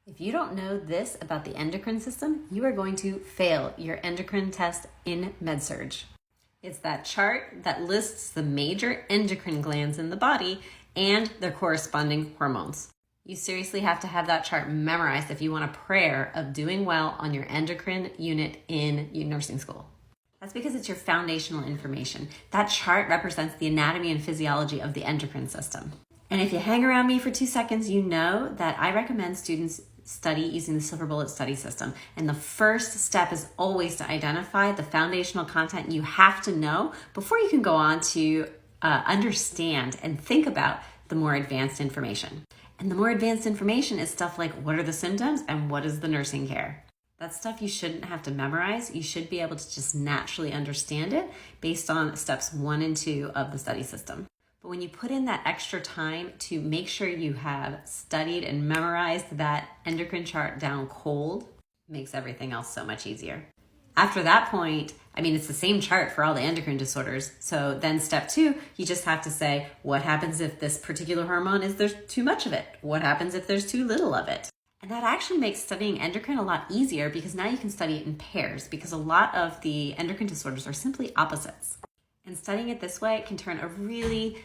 If you don't know this about the endocrine system, you are going to fail your endocrine test in MedSurg. It's that chart that lists the major endocrine glands in the body and their corresponding hormones. You seriously have to have that chart memorized if you want a prayer of doing well on your endocrine unit in nursing school. That's because it's your foundational information. That chart represents the anatomy and physiology of the endocrine system. And if you hang around me for 2 seconds, you know that I recommend students study using the silver bullet study system. And the first step is always to identify the foundational content you have to know before you can go on to understand and think about the more advanced information. And the more advanced information is stuff like what are the symptoms and what is the nursing care. That's stuff you shouldn't have to memorize. You should be able to just naturally understand it based on steps 1 and 2 of the study system. But when you put in that extra time to make sure you have studied and memorized that endocrine chart down cold, it makes everything else so much easier. After that point, it's the same chart for all the endocrine disorders. So then step 2, you just have to say, what happens if this particular hormone there's too much of it? What happens if there's too little of it? And that actually makes studying endocrine a lot easier because now you can study it in pairs because a lot of the endocrine disorders are simply opposites. And studying it this way can turn a really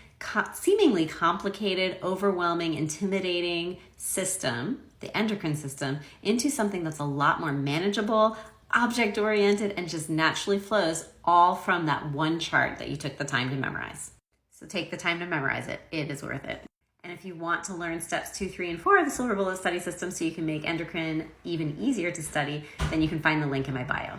seemingly complicated, overwhelming, intimidating system, the endocrine system, into something that's a lot more manageable, object-oriented, and just naturally flows all from that one chart that you took the time to memorize. So take the time to memorize it. It is worth it. And if you want to learn steps 2, 3, and 4 of the Silver Bullet Study System so you can make endocrine even easier to study, then you can find the link in my bio.